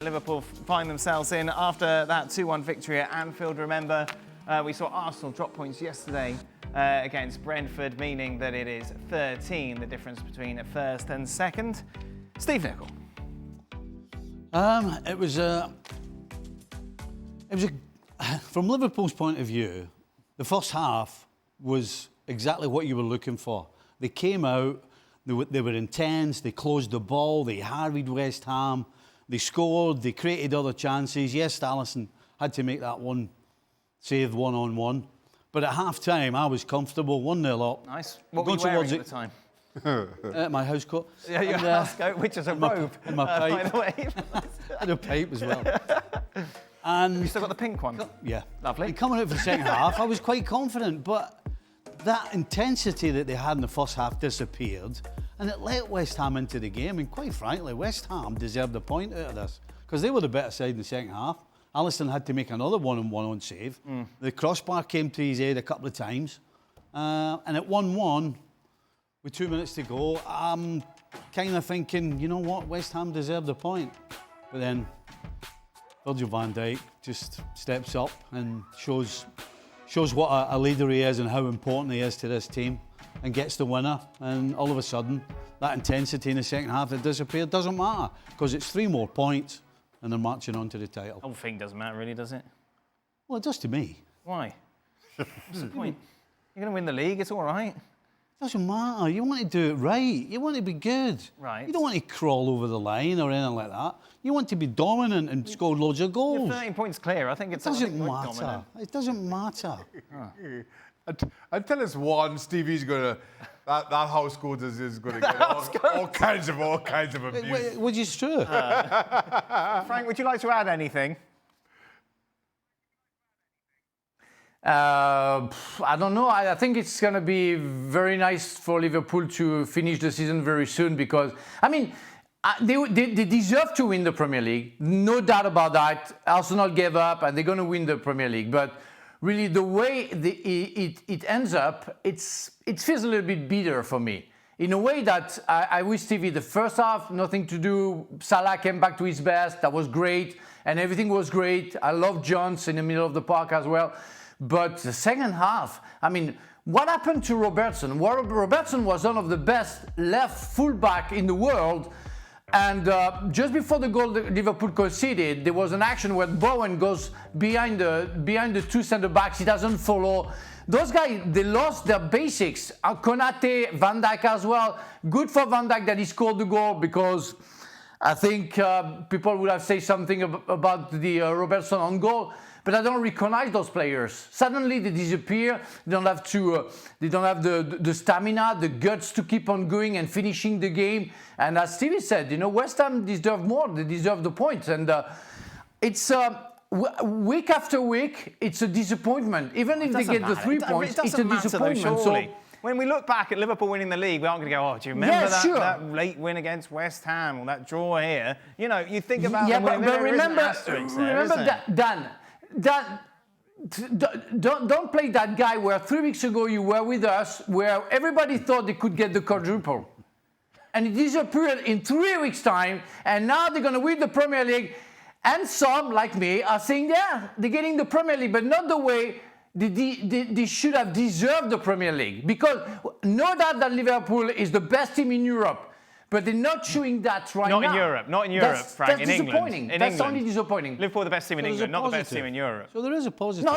Liverpool find themselves in after that 2-1 victory at Anfield. Remember, we saw Arsenal drop points yesterday against Brentford, meaning that it is 13, the difference between first and second. Steve Nicol. It was from Liverpool's point of view, the first half was exactly what you were looking for. They came out, they were intense, they closed the ball, they harried West Ham. They scored, they created other chances. Yes, Alisson had to make that one save one-on-one. But at half-time, I was comfortable, 1-0 up. Nice. What were you wearing at the time? My house coat. Yeah, your house coat, which is a robe, and my pipe. by the way. I had a pipe as well. And you still got the pink one? Yeah. Lovely. And coming out for the second half, I was quite confident, but that intensity that they had in the first half disappeared, and it let West Ham into the game. And quite frankly, West Ham deserved a point out of this because they were the better side in the second half. Alisson had to make another one-on-one save. The crossbar came to his head a couple of times. And at 1-1, with 2 minutes to go, I'm kind of thinking, you know what, West Ham deserved a point. But then Virgil van Dijk just steps up and shows what a leader he is and how important he is to this team, and gets the winner. And all of a sudden, that intensity in the second half that disappeared doesn't matter because it's 3 more points and they're marching on to the title. The whole thing doesn't matter, really, does it? Well, it does to me. Why? What's the point? You're going to win the league, it's all right. It doesn't matter. You want to do it right. You want to be good. Right. You don't want to crawl over the line or anything like that. You want to be dominant and score loads of goals. You're 13 points clear. I think It doesn't matter. It doesn't matter. And tell us one, Stevie's going to, that house code is going to get all kinds of abuse. Which is true. Frank, would you like to add anything? I don't know. I think it's going to be very nice for Liverpool to finish the season very soon because, I mean, they deserve to win the Premier League. No doubt about that. Arsenal gave up and they're going to win the Premier League. But really, the way it ends up, it feels a little bit bitter for me. In a way that I wish Stevie, the first half, nothing to do. Salah came back to his best. That was great. And everything was great. I love Jones in the middle of the park as well. But the second half, I mean, what happened to Robertson? Well, Robertson was one of the best left fullback in the world. And just before the goal that Liverpool conceded, there was an action where Bowen goes behind the 2 centre-backs. He doesn't follow. Those guys, they lost their basics. Konate, Van Dijk as well. Good for Van Dijk that he scored the goal because I think people would have said something about the Robertson on goal. But I don't recognize those players. Suddenly they disappear. They don't have the stamina, the guts to keep on going and finishing the game. And as Stevie said, you know, West Ham deserve more. They deserve the points. And it's week after week, it's a disappointment. Even if they get the 3 points, it's a disappointment. Though, when we look back at Liverpool winning the league, we aren't going to go, oh, do you remember that late win against West Ham or that draw here? You know, you think about them winning, but remember Dan, don't play that guy where 3 weeks ago you were with us, where everybody thought they could get the quadruple. And it disappeared in 3 weeks' time, and now they're going to win the Premier League. And some, like me, are saying, yeah, they're getting the Premier League, but not the way they should have deserved the Premier League. Because no doubt that Liverpool is the best team in Europe. But they're not showing that right now. Not in Europe, Frank. That's in disappointing. England. That's only disappointing. Liverpool are the best team in England, not the best team in Europe. So there is a positive.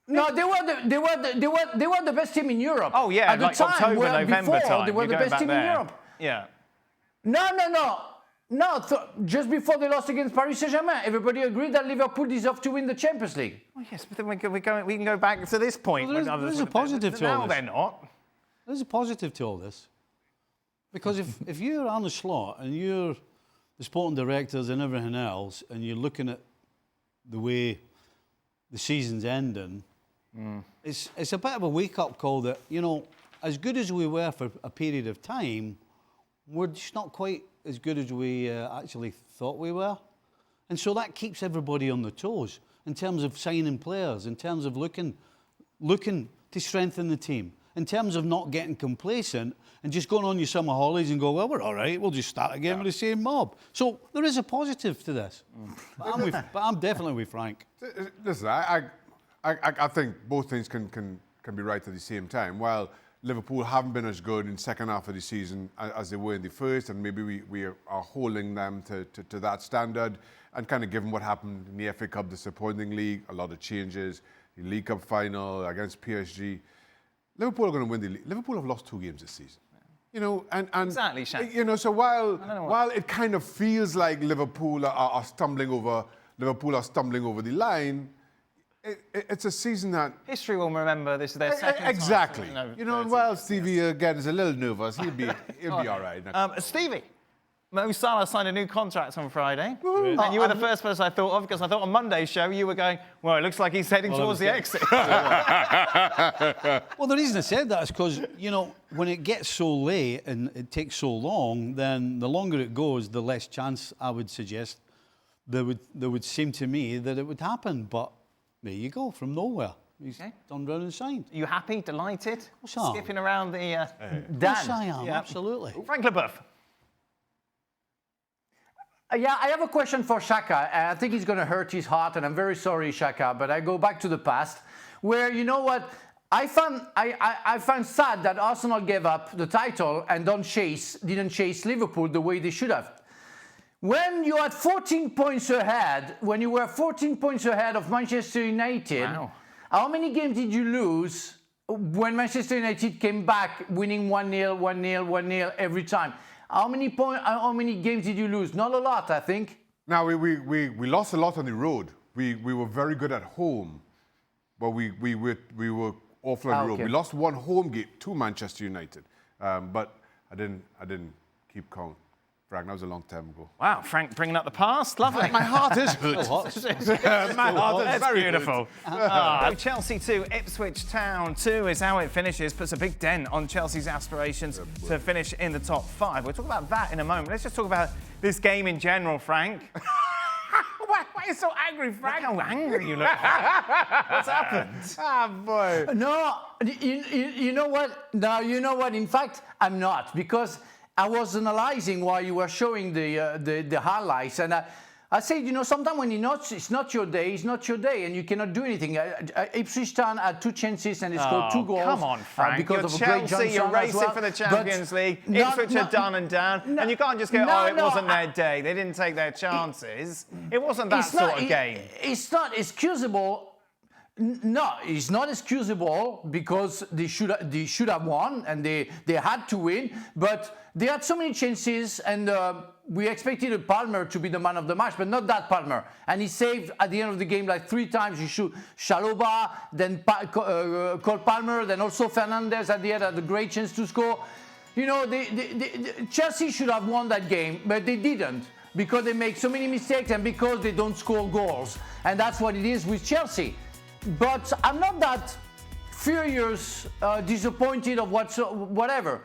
They were the best team in Europe. Oh yeah, at the like time, October, November time. They were the best team in Europe. Yeah. No. Just before they lost against Paris Saint-Germain, everybody agreed that Liverpool deserved to win the Champions League. Oh yes, but then we can go back to this point. Well, there's a positive to all this. Now they're not. There's a positive to all this. Because if you're Arne Slot and you're the sporting directors and everything else, and you're looking at the way the season's ending, it's a bit of a wake-up call that, you know, as good as we were for a period of time, we're just not quite as good as we actually thought we were. And so that keeps everybody on their toes in terms of signing players, in terms of looking to strengthen the team, in terms of not getting complacent and just going on your summer holidays and go, well, we're all right, we'll just start again with the same mob. So there is a positive to this. But I'm definitely with Frank. Listen, I think both things can be right at the same time. While Liverpool haven't been as good in the second half of the season as they were in the first, and maybe we are holding them to that standard, and kind of given what happened in the FA Cup disappointingly, a lot of changes, the League Cup final against PSG, Liverpool are going to win the league. Liverpool have lost 2 games this season. You know, and exactly, Shaq. you know, so while it kind of feels like Liverpool are stumbling over the line, it's a season that history will remember this is their second exactly. time. You know, and while Stevie again is a little nervous, he'll be all right. Stevie, Mo Salah signed a new contract on Friday, and you were the first person I thought of, because I thought on Monday's show you were going, well, it looks like he's heading towards the exit. Well, the reason I said that is because, you know, when it gets so late and it takes so long, then the longer it goes, the less chance I would suggest there would seem to me that it would happen. But there you go, from nowhere. He's turned round and signed. Are you happy, delighted? Of course I am. Skipping around the Of course I am, absolutely. Frank Leboeuf. Yeah, I have a question for Shaka. I think it's going to hurt his heart, and I'm very sorry, Shaka, but I go back to the past, where, you know what, I found sad that Arsenal gave up the title and didn't chase Liverpool the way they should have. When you had 14 points ahead, when you were 14 points ahead of Manchester United, how many games did you lose when Manchester United came back winning 1-0, 1-0, 1-0 every time? How many games did you lose? Not a lot, I think. Now, we lost a lot on the road. We were very good at home, but we were awful on the road. We lost 1 home game to Manchester United, but I didn't keep count. Frank, that was a long time ago. Wow, Frank bringing up the past. Lovely. My heart is hurt. My heart is very beautiful. Chelsea 2, Ipswich Town 2 is how it finishes. Puts a big dent on Chelsea's aspirations to finish in the top 5. We'll talk about that in a moment. Let's just talk about this game in general, Frank. Why are you so angry, Frank? Look how angry you look. What's happened? Ah, boy. No, you know what? No, you know what? In fact, I'm not, because I was analysing while you were showing the highlights, and I said, you know, sometimes when it's not your day, it's not your day, and you cannot do anything. Ipswich Town had 2 chances and they scored 2 goals. Come on, Frank. Because you're of Chelsea, a great Johnson you're racing well. for the Champions League. Ipswich are done and down. And you can't just go, it wasn't their day. They didn't take their chances. It wasn't that sort of game. It's not excusable. No, it's not excusable, because they should have won and they had to win, but they had so many chances, and we expected Palmer to be the man of the match, but not that Palmer. And he saved at the end of the game like 3 times. He shoot Chalobah, then Cole Palmer, then also Fernandes at the end had a great chance to score. You know, Chelsea should have won that game, but they didn't, because they make so many mistakes and because they don't score goals. And that's what it is with Chelsea. But I'm not that furious, disappointed of whatever.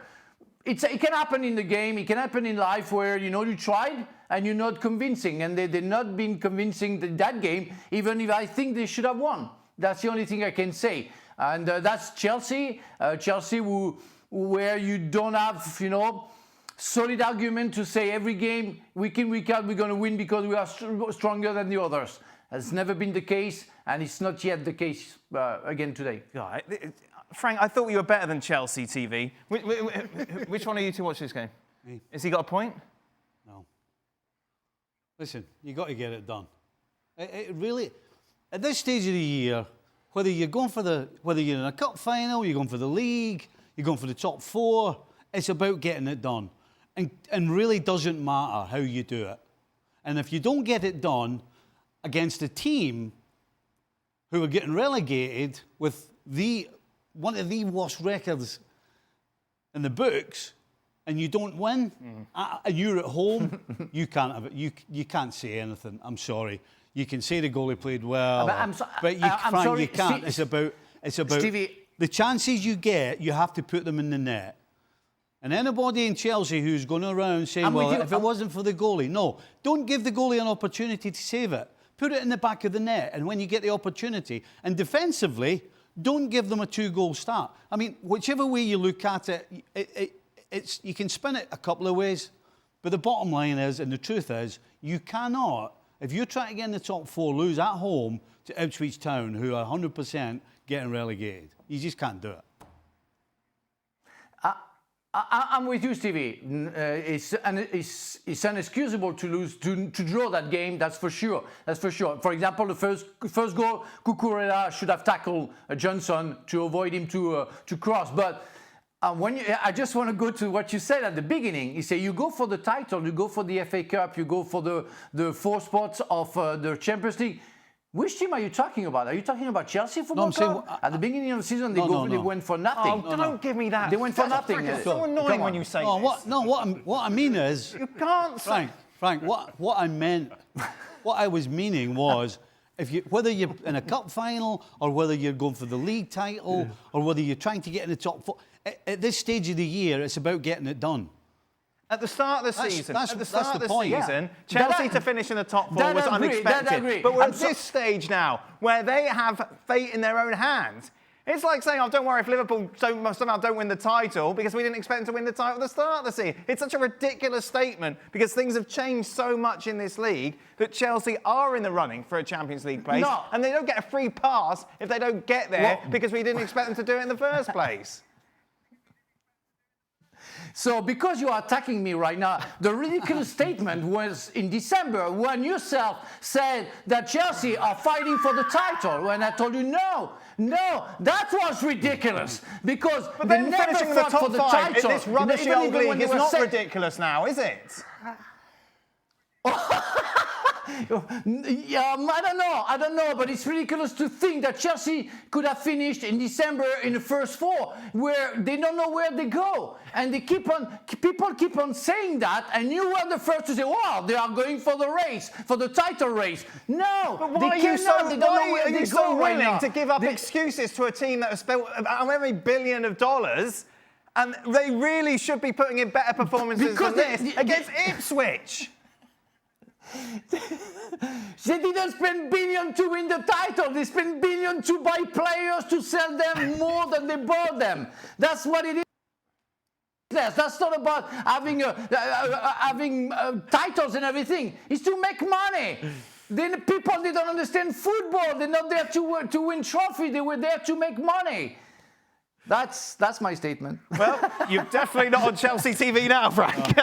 It can happen in the game, it can happen in life, where, you know, you tried and you're not convincing, and they've not been convincing that game, even if I think they should have won. That's the only thing I can say. And that's Chelsea, where you don't have, you know, solid argument to say every game, week in, week out, we're going to win because we are stronger than the others. Has never been the case, and it's not yet the case again today. Frank, I thought you were better than Chelsea TV. Which one of you two watched this game? Me. Has he got a point? No. Listen, you got to get it done. It really, at this stage of the year, whether you're in a cup final, you're going for the league, you're going for the top 4, it's about getting it done, and really doesn't matter how you do it. And if you don't get it done against a team who are getting relegated with one of the worst records in the books, and you don't win, and you're at home, you can't say anything. I'm sorry. You can say the goalie played well, but you can't. It's about Stevie, the chances you get. You have to put them in the net. And anybody in Chelsea who's going around saying, if it wasn't for the goalie, no, don't give the goalie an opportunity to save it. Put it in the back of the net, and when you get the opportunity, and defensively, Don't give them a 2-goal start. I mean, whichever way you look at it, it's you can spin it a couple of ways, but the bottom line is, and the truth is, you cannot, if you're trying to get in the top 4, lose at home to Ipswich Town, who are 100% getting relegated. You just can't do it. I'm with you, Stevie. It's inexcusable to lose, to draw that game. That's for sure. That's for sure. For example, the first goal, Cucurella should have tackled Johnson to avoid him to cross. But I just want to go to what you said at the beginning. You say you go for the title, you go for the FA Cup, you go for the 4 spots of the Champions League. Which team are you talking about? Are you talking about Chelsea Football Club? At the beginning of the season, they went for nothing. Oh, don't give me that. They went for nothing. It's so annoying when you say this. What I mean is... You can't say... Frank, what I meant, what I was meaning was, whether you're in a cup final or whether you're going for the league title or whether you're trying to get in the top 4, at this stage of the year, it's about getting it done. At the start of the season, Yeah. Chelsea to finish in the top 4 was unexpected. But we're at this stage now where they have fate in their own hands. It's like saying, don't worry if Liverpool somehow don't win the title because we didn't expect them to win the title at the start of the season. It's such a ridiculous statement because things have changed so much in this league that Chelsea are in the running for a Champions League place. And they don't get a free pass if they don't get there because we didn't expect them to do it in the first place. So because you are attacking me right now, the ridiculous statement was in December when yourself said that Chelsea are fighting for the title. When I told you no, that was ridiculous because they never fought for the title. In this rubbishy old league is not ridiculous now, is it? I don't know, but it's ridiculous to think that Chelsea could have finished in December in the first 4, where they don't know where they go, and people keep on saying that, and you were the first to say, "Wow, they are going for the race, for the title race." No, but why are you so willing to give up excuses to a team that has spent how many billion of dollars, and they really should be putting in better performances than this against Ipswich? They didn't spend billion to win the title. They spent billion to buy players to sell them more than they bought them. That's what it is. That's not about having titles and everything. It's to make money. Then people, they don't understand football. They're not there to win trophies. They were there to make money. That's my statement. Well, you're definitely not on Chelsea TV now, Frank.